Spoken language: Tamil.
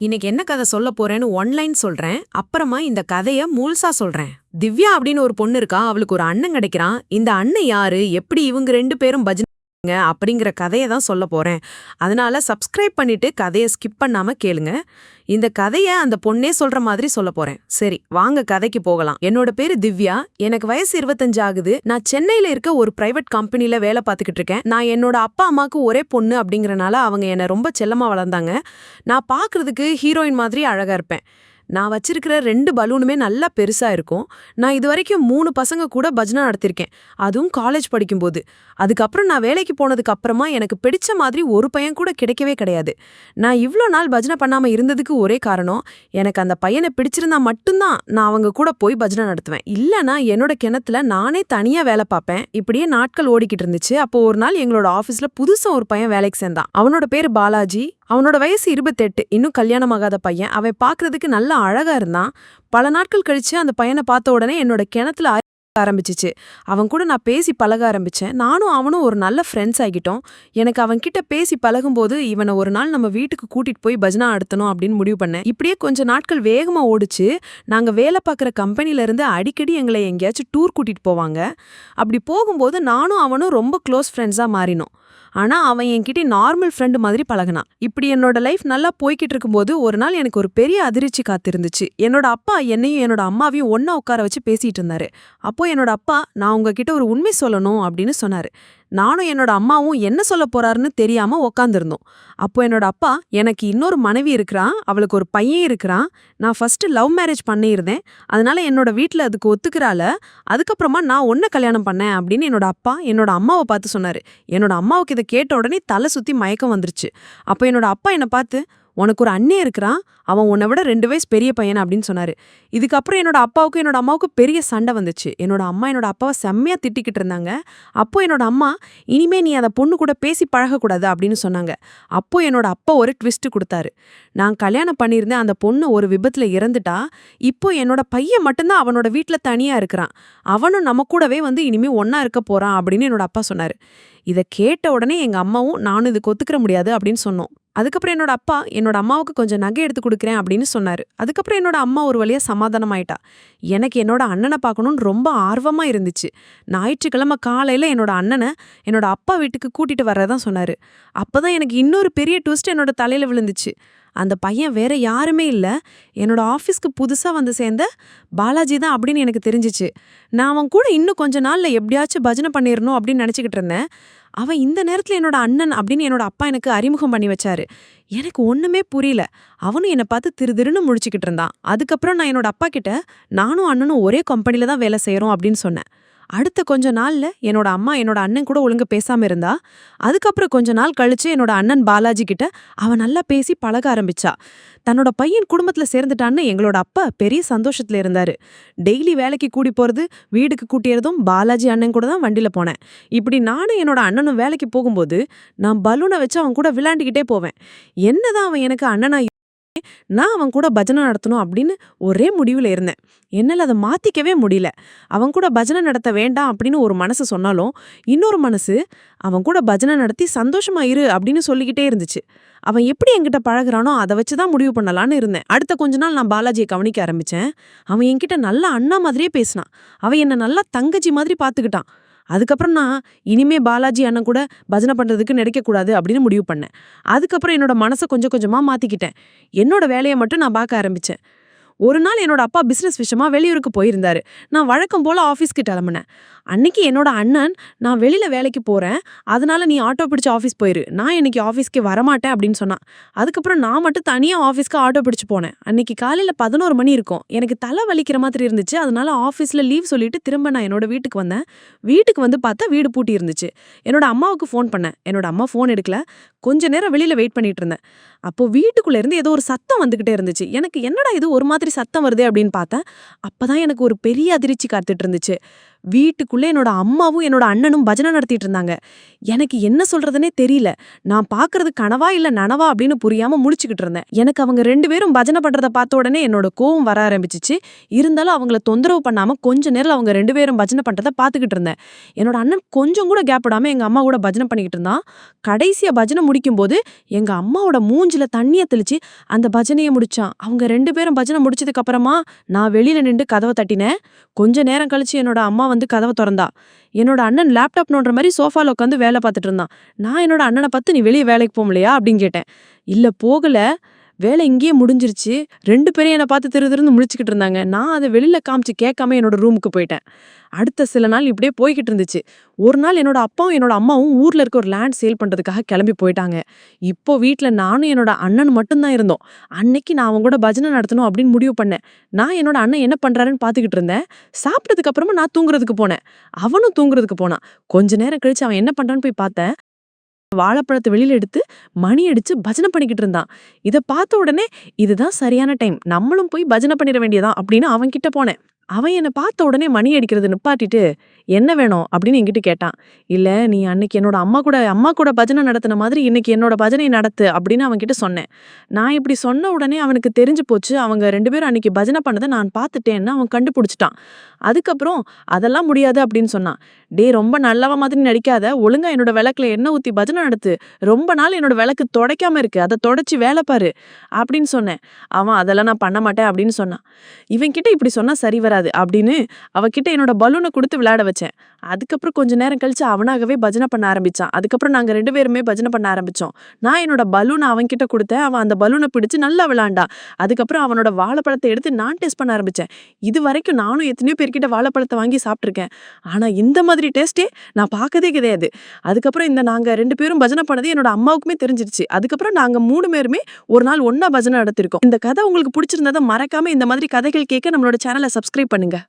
இன்னைக்கு என்ன கதை சொல்ல போறேன்னு ஒன்லைன் சொல்றேன். அப்புறமா இந்த கதைய முழுசா சொல்றேன். திவ்யா அப்படின்னு ஒரு பொண்ணு இருக்கா. அவளுக்கு ஒரு அண்ணன் கிடைக்கிறான். இந்த அண்ணன் யாரு, எப்படி இவங்க ரெண்டு பேரும் பஜனை அப்படிங்கிற கதையை தான் சொல்ல போறேன். அதனால சப்ஸ்கிரைப் பண்ணிட்டு கதையை ஸ்கிப் பண்ணாம கேளுங்க. இந்த கதைய அந்த பொண்ணே சொல்ற மாதிரி சொல்ல போறேன். சரி, வாங்க கதைக்கு போகலாம். என்னோட பேரு திவ்யா. எனக்கு வயசு 25 ஆகுது. நான் சென்னையில இருக்க ஒரு பிரைவேட் கம்பெனில வேலை பார்த்துக்கிட்டு இருக்கேன். நான் என்னோட அப்பா அம்மாக்கு ஒரே பொண்ணு அப்படிங்கறனால அவங்க என்னை ரொம்ப செல்லமா வளர்ந்தாங்க. நான் பாக்குறதுக்கு ஹீரோயின் மாதிரி அழகா இருப்பேன். நான் வச்சிருக்கிற 2 பலூனுமே நல்லா பெருசா இருக்கும். நான் இதுவரைக்கும் 3 பசங்க கூட பஜனை நடத்திருக்கேன். அதுவும் காலேஜ் படிக்கும்போது. அதுக்கப்புறம் நான் வேலைக்கு போனதுக்கு அப்புறமா எனக்கு பிடிச்ச மாதிரி ஒரு பையன் கூட கிடைக்கவே கிடையாது. நான் இவ்ளோ நாள் பஜனை பண்ணாம இருந்ததுக்கு ஒரே காரணம், எனக்கு அந்த பையனை பிடிச்சிருந்தா மட்டும்தான் நான் அவங்க கூட போய் பஜனை நடத்துவேன். இல்லனா என்னோட கிணத்துல நானே தனியா வேலை பார்ப்பேன். இப்படியே நாட்கள் ஓடிக்கிட்டு இருந்துச்சு. அப்போ ஒரு நாள் எங்களோட ஆபீஸ்ல புதுசா ஒரு பையன் வேலைக்கு சேர்ந்தான். அவனோட பேரு பாலாஜி. அவனோட வயசு 28. இன்னும் கல்யாணமாகாத பையன். அவன் பாக்குறதுக்கு நல்லா அழகா இருந்தான். பல நாட்கள் கழிச்சு அந்த பையனை பார்த்த உடனே என்னோட கிணத்துல ஆரம்பிச்சிச்சு. அவன் கூட நான் பேசி பழக ஆரம்பிச்சேன். நானும் அவனும் ஒரு நல்ல ஃப்ரெண்ட்ஸ் ஆகிட்டோம். எனக்கு அவன் கிட்ட பேசி பழகும்போது இவனை ஒரு நாள் நம்ம வீட்டுக்கு கூட்டிட்டு போய் பஜனா நடத்தணும் அப்படின்னு முடிவு பண்ணேன். இப்படியே கொஞ்ச நாட்கள் வேகமா ஓடிச்சு. நாங்க வேலை பார்க்குற கம்பெனில இருந்து அடிக்கடி எங்களை எங்கேயாச்சும் டூர் கூட்டிட்டு போவாங்க. அப்படி போகும்போது நானும் அவனும் ரொம்ப க்ளோஸ் ஃப்ரெண்ட்ஸா மாறினோம். ஆனா அவன் என்கிட்ட நார்மல் ஃப்ரெண்டு மாதிரி பழகினான். இப்படி என்னோட லைஃப் நல்லா போய்கிட்டு இருக்கும்போது ஒரு நாள் எனக்கு ஒரு பெரிய அதிர்ச்சி காத்திருந்துச்சு. என்னோட அப்பா என்னையும் என்னோட அம்மாவையும் ஒண்ணா உட்கார வச்சு பேசிட்டு இருந்தாரு. அப்போ என்னோட அப்பா, நான் உங்ககிட்ட ஒரு உண்மை சொல்லணும் அப்படின்னு சொன்னாரு. நானும் என்னோட அம்மாவும் என்ன சொல்ல போறாருன்னு தெரியாம உக்காந்துருந்தோம். அப்போ என்னோட அப்பா, எனக்கு இன்னொரு மனைவி இருக்கிறான், அவளுக்கு ஒரு பையன் இருக்கிறான். நான் ஃபர்ஸ்ட் லவ் மேரேஜ் பண்ணியிருந்தேன். அதனால என்னோட வீட்ல அதுக்கு ஒத்துக்கிறால. அதுக்கப்புறமா நான் உன்னை கல்யாணம் பண்ணேன் அப்படின்னு என்னோட அப்பா என்னோட அம்மாவை பார்த்து சொன்னாரு. என்னோட அம்மாவுக்கு இதை கேட்ட உடனே தலை சுத்தி மயக்கம் வந்துருச்சு. அப்போ என்னோட அப்பா என்னை பார்த்து, உனக்கு ஒரு அண்ணே இருக்கிறான், அவன் உன்னை விட 2 வயசு பெரிய பையன் அப்படின்னு சொன்னாரு. இதுக்கப்புறம் என்னோட அப்பாவுக்கும் என்னோட அம்மாவுக்கும் பெரிய சண்டை வந்துச்சு. என்னோட அம்மா என்னோட அப்பாவை செம்மையா திட்டிக்கிட்டு இருந்தாங்க. அப்போ என்னோட அம்மா, இனிமே நீ அந்த பொண்ணு கூட பேசி பழகக்கூடாது அப்படின்னு சொன்னாங்க. அப்போ என்னோட அப்பா ஒரு ட்விஸ்ட் கொடுத்தாரு. நான் கல்யாணம் பண்ணியிருந்தேன், அந்த பொண்ணு ஒரு விபத்துல இறந்துட்டா. இப்போ என்னோட பையன் மட்டும்தான் அவனோட வீட்டுல தனியா இருக்கிறான். அவனும் நம்ம கூடவே வந்து இனிமே ஒன்னா இருக்க போறான் அப்படின்னு என்னோட அப்பா சொன்னாரு. இதை கேட்ட உடனே எங்க அம்மாவும் நானும் இதுக்கு ஒத்துக்கிற முடியாது அப்படின்னு சொன்னோம். அதுக்கப்புறம் என்னோட அப்பா என்னோட அம்மாவுக்கு கொஞ்சம் நகை எடுத்து கொடுக்குறேன் அப்படின்னு சொன்னாரு. அதுக்கப்புறம் என்னோட அம்மா ஒரு வழியா சமாதானம் ஆயிட்டா. எனக்கு என்னோட அண்ணனை பார்க்கணும்னு ரொம்ப ஆர்வமா இருந்துச்சு. ஞாயிற்றுக்கிழமை காலையில என்னோட அண்ணனை என்னோட அப்பா வீட்டுக்கு கூட்டிட்டு வர்றதான் சொன்னாரு. அப்பதான் எனக்கு இன்னொரு பெரிய ட்விஸ்ட் என்னோட தலையில விழுந்துச்சு. அந்த பையன் வேற யாருமே இல்ல, என்னோட ஆஃபீஸ்க்கு புதுசா வந்து சேர்ந்த பாலாஜி தான் அப்படின்னு எனக்கு தெரிஞ்சிச்சு. நான் அவன் கூட இன்னும் கொஞ்ச நாள்ல எப்படியாச்சும் பஜனை பண்ணிடணும் அப்படின்னு நினைச்சுக்கிட்டு இருந்தேன். அவன் இந்த நேரத்துல என்னோட அண்ணன் அப்படின்னு என்னோட அப்பா எனக்கு அறிமுகம் பண்ணி வச்சாரு. எனக்கு ஒண்ணுமே புரியல. அவனும் என்னை பார்த்து திருன்னு முழிச்சுக்கிட்டு இருந்தான். அதுக்கப்புறம் நான் என்னோட அப்பா கிட்ட, நானும் அண்ணனும் ஒரே கம்பெனில தான் வேலை செய்யறோம் அப்படின்னு சொன்னேன். அடுத்த கொஞ்ச நாள்ல என்னோட அம்மா என்னோட அண்ணன் கூட ஒழுங்கா பேசாம இருந்தா. அதுக்கப்புறம் கொஞ்ச நாள் கழிச்சு என்னோட அண்ணன் பாலாஜி கிட்ட அவன் நல்லா பேசி பழக ஆரம்பிச்சா. தன்னோட பையன் குடும்பத்துல சேர்ந்துட்டான்னு எங்களோட அப்பா பெரிய சந்தோஷத்துல இருந்தாரு. டெய்லி வேலைக்கு கூடி போறது, வீட்டுக்கு கூட்டியறதும் பாலாஜி அண்ணன் கூட தான் வண்டியில போனேன். இப்படி நானும் என்னோட அண்ணனும் வேலைக்கு போகும்போது நான் பலூனை வச்சு அவன் கூட விளையாண்டுக்கிட்டே போவேன். என்னதான் அவன் எனக்கு அண்ணனா, நான் அவன் கூட பஜனை நடத்தணும் அப்படின்னு ஒரே முடிவுல இருந்தேன். என்னால அதை மாத்திக்கவே முடியல. அவன் கூட பஜனை நடத்த வேண்டாம் அப்படின்னு ஒரு மனசு சொன்னாலும் இன்னொரு மனசு அவன் கூட பஜனை நடத்தி சந்தோஷமா இரு அப்படின்னு சொல்லிக்கிட்டே இருந்துச்சு. அவன் எப்படி என்கிட்ட பழகுறானோ அதை வச்சுதான் முடிவு பண்ணலான்னு இருந்தேன். அடுத்த கொஞ்ச நாள் நான் பாலாஜியை கவனிக்க ஆரம்பிச்சேன். அவன் என்கிட்ட நல்லா அண்ணா மாதிரியே பேசினான். அவன் என்ன நல்லா தங்கச்சி மாதிரி பாத்துக்கிட்டான். அதுக்கப்புறம் நான் இனிமே பாலாஜி அண்ணன் கூட பஜனை பண்றதுக்கு நினைக்கக்கூடாது அப்படின்னு முடிவு பண்ணேன். அதுக்கப்புறம் என்னோட மனசை கொஞ்சம் கொஞ்சமா மாத்திக்கிட்டேன். என்னோட வேலையை மட்டும் நான் பார்க்க ஆரம்பிச்சேன். ஒரு நாள் என்னோட அப்பா பிசினஸ் விஷயமா வெளியூருக்கு போயிருந்தாரு. நான் வழக்கம் போல ஆஃபீஸ்க்கு கிளம்புனேன். அன்னைக்கு என்னோட அண்ணன், நான் வெளியில வேலைக்கு போறேன், அதனால நீ ஆட்டோ பிடிச்சு ஆஃபீஸ் போயிரு, நான் இன்னைக்கு ஆஃபீஸ்க்கு வரமாட்டேன் அப்படின்னு சொன்னான். அதுக்கப்புறம் நான் மட்டும் தனியா ஆஃபீஸ்க்கு ஆட்டோ பிடிச்சு போனேன். அன்னைக்கு காலையில 11 மணி இருக்கும். எனக்கு தலை வலிக்கிற மாதிரி இருந்துச்சு. அதனால ஆஃபீஸ்ல லீவ் சொல்லிட்டு திரும்ப நான் என்னோட வீட்டுக்கு வந்தேன். வீட்டுக்கு வந்து பார்த்தா வீடு பூட்டி இருந்துச்சு. என்னோட அம்மாவுக்கு ஃபோன் பண்ணேன். என்னோட அம்மா ஃபோன் எடுக்கல. கொஞ்ச நேரம் வெளியில வெயிட் பண்ணிட்டு இருந்தேன். அப்போ வீட்டுக்குள்ள இருந்து ஏதோ ஒரு சத்தம் வந்துகிட்டே இருந்துச்சு. எனக்கு என்னடா இது ஒரு மாதிரி சத்தம் வருதே அப்படின்னு பார்த்தேன். அப்பதான் எனக்கு ஒரு பெரிய அதிர்ச்சி காத்துட்டு இருந்துச்சு. வீட்டுக்குள்ள என்னோட அம்மாவும் என்னோட அண்ணனும் பஜனை நடத்திட்டு இருந்தாங்க. எனக்கு என்ன சொல்றதுன்னே தெரியல. நான் பார்க்கறது கனவா இல்ல நனவா அப்படின்னு புரியாம முழிச்சுக்கிட்டு இருந்தேன். எனக்கு அவங்க 2 பேரும் பஜனை பண்றத பார்த்த உடனே என்னோட கோவம் வர ஆரம்பிச்சுச்சு. இருந்தாலும் அவங்கள தொந்தரவு பண்ணாம கொஞ்ச நேரம் அவங்க 2 பேரும் பஜனை பண்றத பார்த்துக்கிட்டு இருந்தேன். என்னோட அண்ணன் கொஞ்சம் கூட கேப் விடாம எங்க அம்மா கூட பஜனை பண்ணிக்கிட்டு இருந்தான். கடைசியா பஜனை முடிக்கும்போது எங்க அம்மாவோட மூஞ்சில தண்ணிய தெளிச்சு அந்த பஜனைய முடிச்சான். அவங்க 2 பேரும் பஜனை முடிச்சதுக்கு அப்புறமா நான் வெளியில நின்னு கதவ தட்டினேன். கொஞ்ச நேரம் கழிச்சு என்னோட அம்மா வந்து கதவ தொறந்தா. என்னோட அண்ணன் லேப்டாப் நோண்டுற மாதிரி சோஃபால உட்காந்து வேலை பார்த்துட்டு இருந்தான். நான் என்னோட அண்ணனை பார்த்து நீ வெளியே வேலைக்கு போகலையா அப்படின்னு கேட்டேன். இல்ல போகல, வேலை இங்கேயே முடிஞ்சிருச்சு. 2 பேரும் என்னை பார்த்து திரு திருன்னு முழிச்சுக்கிட்டு இருந்தாங்க. நான் அதை வெளியில காமிச்சு கேட்காம என்னோட ரூமுக்கு போயிட்டேன். அடுத்த சில நாள் இப்படியே போய்கிட்டு இருந்துச்சு. ஒரு நாள் என்னோட அப்பாவும் என்னோட அம்மாவும் ஊர்ல இருக்க ஒரு லேண்ட் சேல் பண்றதுக்காக கிளம்பி போயிட்டாங்க. இப்போ வீட்ல நானும் என்னோட அண்ணன் மட்டும்தான் இருந்தோம். அன்னைக்கு நான் அவங்க கூட பஜனை நடத்தணும் அப்படின்னு முடிவு பண்ணேன். நான் என்னோட அண்ணன் என்ன பண்றாருன்னு பார்த்துக்கிட்டு இருந்தேன். சாப்பிட்டதுக்கு அப்புறமா நான் தூங்குறதுக்கு போனேன். அவனும் தூங்குறதுக்கு போனான். கொஞ்ச நேரம் கழிச்சு அவன் என்ன பண்றான்னு போய் பார்த்தேன். வாழைப்பழத்தை வெளியில எடுத்து மணி அடிச்சு பஜனை பண்ணிக்கிட்டு இருந்தான். இத பார்த்த உடனே இதுதான் சரியான டைம், நம்மளும் போய் பஜனை பண்ணிட வேண்டியதான் அப்படின்னு அவன் கிட்ட போனேன். அவன் என்னை பார்த்த உடனே மணி அடிக்கிறது நிப்பாட்டிட்டு என்ன வேணும் அப்படின்னு என்கிட்ட கேட்டான். இல்ல நீ அன்னைக்கு என்னோட அம்மா கூட பஜனை நடத்தின மாதிரி இன்னைக்கு என்னோட பஜனை நடத்து அப்படின்னு அவன் கிட்ட சொன்னேன். நான் இப்படி சொன்ன உடனே அவனுக்கு தெரிஞ்சு போச்சு. அவங்க 2 பேரும் அன்னைக்கு பஜனை பண்ணதை நான் பார்த்துட்டேன்னு அவன் கண்டுபிடிச்சிட்டான். அதுக்கப்புறம் அதெல்லாம் முடியாது அப்படின்னு சொன்னான். டேய் ரொம்ப நல்லவ மாதிரி நடிக்காத, ஒழுங்கா என்னோட விளக்குல எண்ணெய் ஊத்தி பஜனை நடத்து. ரொம்ப நாள் என்னோட விளக்கு துடைக்காம இருக்கு, அதை தொடச்சு வேலை பாரு அப்படின்னு சொன்னேன். அவன் அதெல்லாம் நான் பண்ண மாட்டேன் அப்படின்னு சொன்னான். இவன் கிட்ட இப்படி சொன்னா சரி வராது அப்படின்னு அவகிட்ட என்னோட பலூனை கொடுத்து விளையாட வச்சேன். அதுக்கப்புறம் கொஞ்ச நேரம் கழிச்சு அவனாகவே பஜனை பண்ண ஆரம்பிச்சான். அதுக்கப்புறம் நாங்க 2 பேருமே பஜனை பண்ண ஆரம்பிச்சோம். நான் என்னோட பலூனை அவன் கிட்ட கொடுத்தேன். அவன் அந்த பலூனை பிடிச்சு நல்லா விளையாண்டான். அதுக்கப்புறம் அவனோட வாழைப்பழத்தை எடுத்து நான் டேஸ்ட் பண்ண ஆரம்பிச்சேன். இது வரைக்கும் நானும் எத்தனையோ பேர்கிட்ட வாழைப்பழத்தை வாங்கி சாப்பிட்டுருக்கேன். ஆனா இந்த மாதிரி டேஸ்டே நான் பார்க்கதே கிடையாது. அதுக்கப்புறம் நாங்க 2 பேரும் பஜனை பண்ணது என்னோட அம்மாவுக்குமே தெரிஞ்சிருச்சு. அதுக்கப்புறம் நாங்க 3 பேருமே ஒரு நாள் ஒண்ணா பஜனை நடத்திருக்கோம். இந்த கதை உங்களுக்கு பிடிச்சிருந்ததை மறக்காம இந்த மாதிரி கதைகள் கேட்க நம்மளோட சேனலை சப்ஸ்கிரைப் பண்ணுங்க.